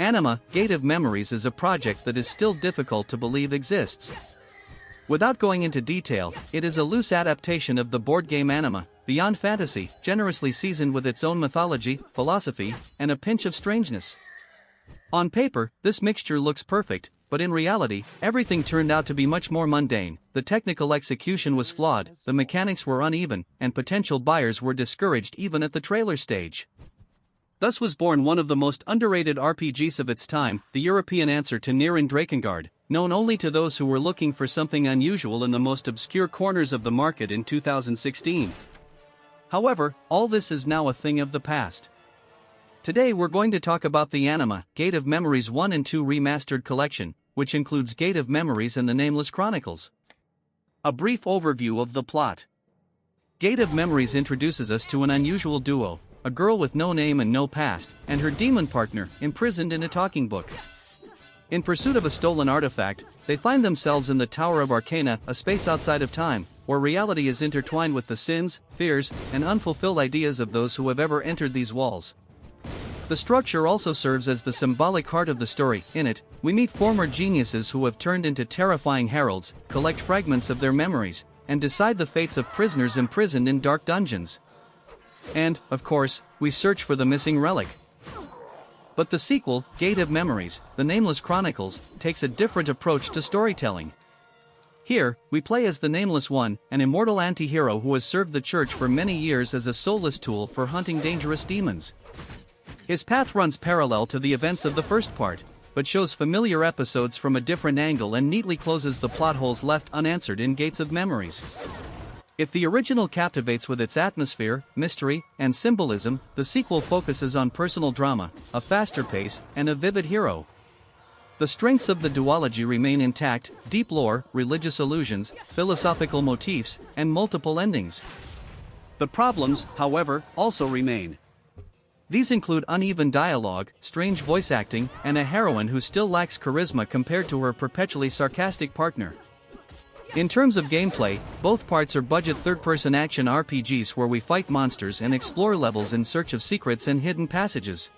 Anima, Gate of Memories is a project that is still difficult to believe exists. Without going into detail, it is a loose adaptation of the board game Anima, beyond fantasy, generously seasoned with its own mythology, philosophy, and a pinch of strangeness. On paper, this mixture looks perfect, but in reality, everything turned out to be much more mundane. The technical execution was flawed, the mechanics were uneven, and potential buyers were discouraged even at the trailer stage. Thus was born one of the most underrated RPGs of its time, the European answer to Nier and Drakengard, known only to those who were looking for something unusual in the most obscure corners of the market in 2016. However, all this is now a thing of the past. Today we're going to talk about the Anima, Gate of Memories 1 and 2 Remastered Collection, which includes Gate of Memories and the Nameless Chronicles. A brief overview of the plot. Gate of Memories introduces us to an unusual duo, a girl with no name and no past, and her demon partner, imprisoned in a talking book. In pursuit of a stolen artifact, they find themselves in the Tower of Arcana, a space outside of time, where reality is intertwined with the sins, fears, and unfulfilled ideas of those who have ever entered these walls. The structure also serves as the symbolic heart of the story. In it, we meet former geniuses who have turned into terrifying heralds, collect fragments of their memories, and decide the fates of prisoners imprisoned in dark dungeons. And, of course, we search for the missing relic. But the sequel, Gate of Memories, The Nameless Chronicles, takes a different approach to storytelling. Here, we play as the Nameless One, an immortal anti-hero who has served the church for many years as a soulless tool for hunting dangerous demons. His path runs parallel to the events of the first part, but shows familiar episodes from a different angle and neatly closes the plot holes left unanswered in Gates of Memories. If the original captivates with its atmosphere, mystery, and symbolism, the sequel focuses on personal drama, a faster pace, and a vivid hero. The strengths of the duology remain intact: deep lore, religious allusions, philosophical motifs, and multiple endings. The problems, however, also remain. These include uneven dialogue, strange voice acting, and a heroine who still lacks charisma compared to her perpetually sarcastic partner. In terms of gameplay, both parts are budget third-person action RPGs where we fight monsters and explore levels in search of secrets and hidden passages.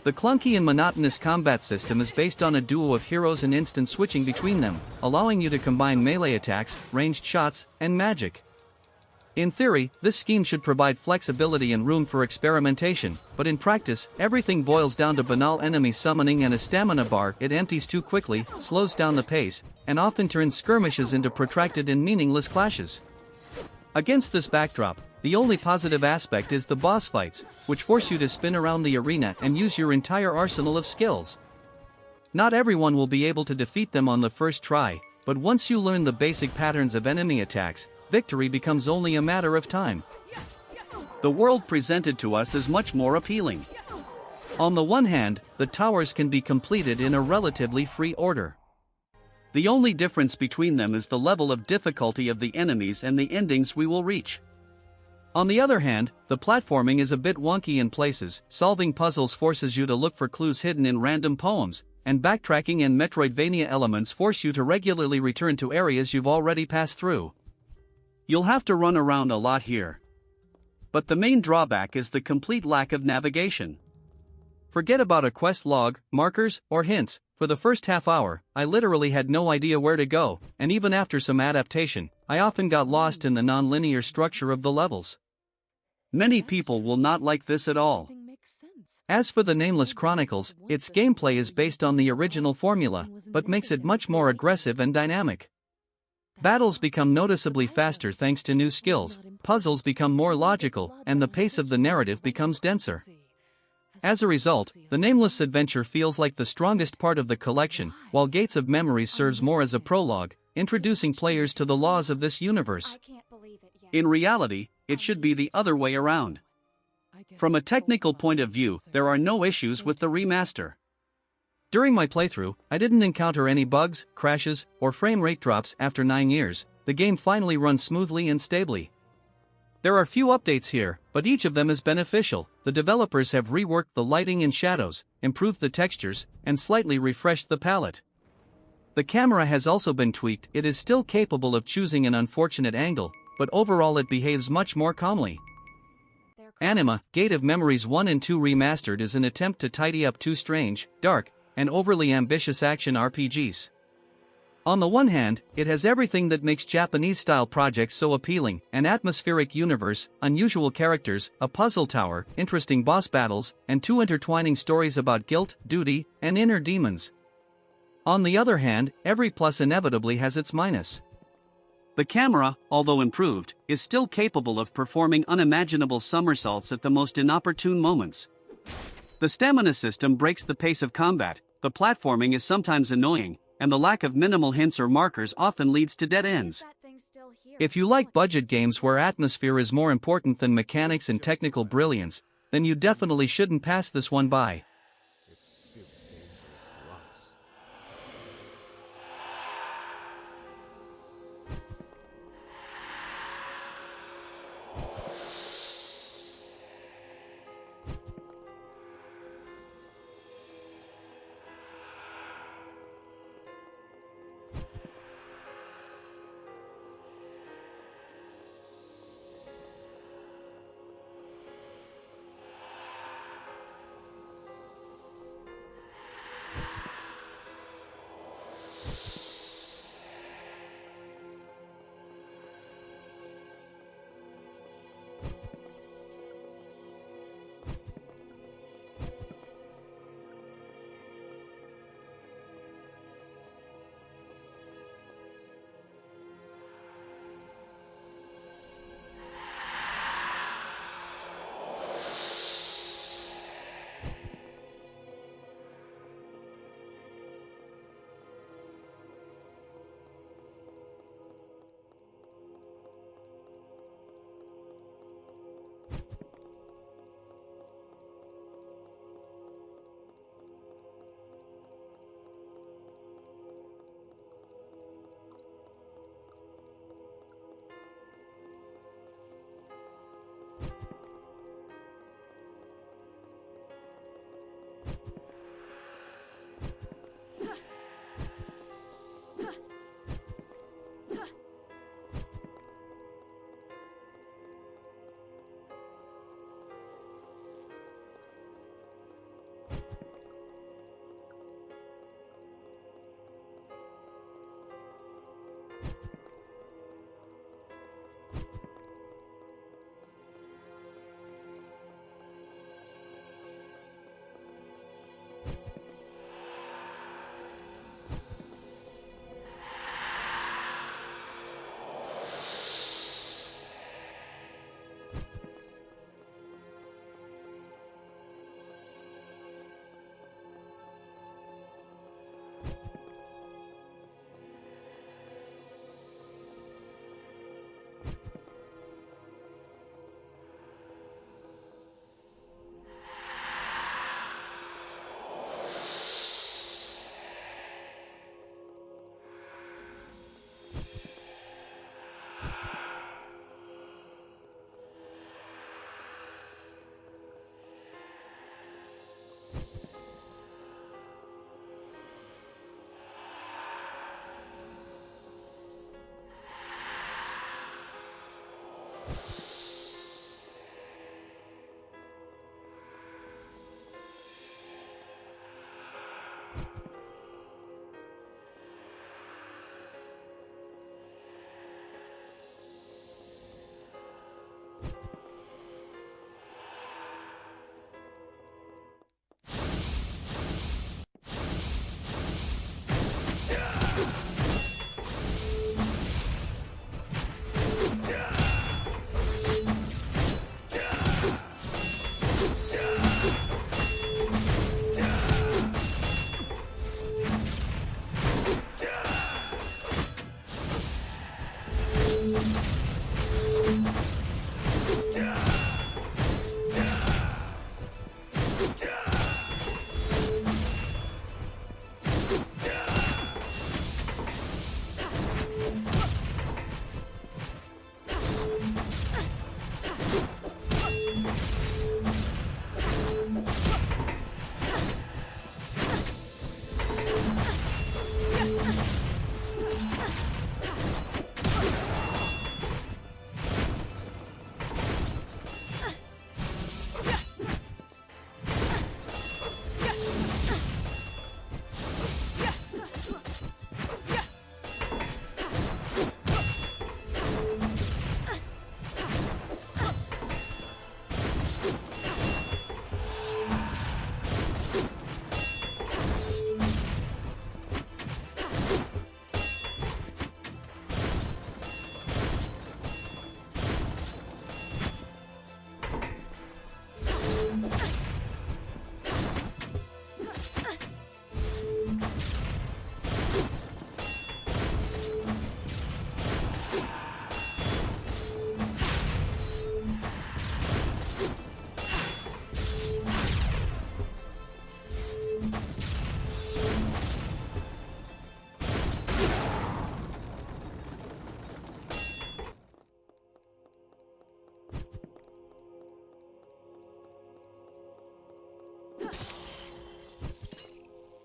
The clunky and monotonous combat system is based on a duo of heroes and instant switching between them, allowing you to combine melee attacks, ranged shots, and magic. In theory, this scheme should provide flexibility and room for experimentation, but in practice, everything boils down to banal enemy summoning and a stamina bar. It empties too quickly, slows down the pace, and often turns skirmishes into protracted and meaningless clashes. Against this backdrop, the only positive aspect is the boss fights, which force you to spin around the arena and use your entire arsenal of skills. Not everyone will be able to defeat them on the first try, but once you learn the basic patterns of enemy attacks, victory becomes only a matter of time. The world presented to us is much more appealing. On the one hand, the towers can be completed in a relatively free order. The only difference between them is the level of difficulty of the enemies and the endings we will reach. On the other hand, the platforming is a bit wonky in places. Solving puzzles forces you to look for clues hidden in random poems, and backtracking and Metroidvania elements force you to regularly return to areas you've already passed through. You'll have to run around a lot here. But the main drawback is the complete lack of navigation. Forget about a quest log, markers, or hints. For the first half hour, I literally had no idea where to go, and even after some adaptation, I often got lost in the non-linear structure of the levels. Many people will not like this at all. As for the Nameless Chronicles, its gameplay is based on the original formula, but makes it much more aggressive and dynamic. Battles become noticeably faster thanks to new skills, puzzles become more logical, and the pace of the narrative becomes denser. As a result, the Nameless adventure feels like the strongest part of the collection, while Gates of Memories serves more as a prologue, introducing players to the laws of this universe. In reality, it should be the other way around. From a technical point of view, there are no issues with the remaster. During my playthrough, I didn't encounter any bugs, crashes, or frame rate drops. After 9 years, the game finally runs smoothly and stably. There are few updates here, but each of them is beneficial. The developers have reworked the lighting and shadows, improved the textures, and slightly refreshed the palette. The camera has also been tweaked. It is still capable of choosing an unfortunate angle, but overall it behaves much more calmly. Anima, Gate of Memories 1 and 2 Remastered is an attempt to tidy up two strange, dark, and overly ambitious action RPGs. On the one hand, it has everything that makes Japanese-style projects so appealing: an atmospheric universe, unusual characters, a puzzle tower, interesting boss battles, and two intertwining stories about guilt, duty, and inner demons. On the other hand, every plus inevitably has its minus. The camera, although improved, is still capable of performing unimaginable somersaults at the most inopportune moments. The stamina system breaks the pace of combat, the platforming is sometimes annoying, and the lack of minimal hints or markers often leads to dead ends. If you like budget games where atmosphere is more important than mechanics and technical brilliance, then you definitely shouldn't pass this one by. It's still dangerous to us.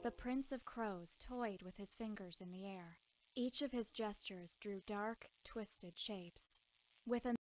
The Prince of Crows toyed with his fingers in the air. Each of his gestures drew dark, twisted shapes. With a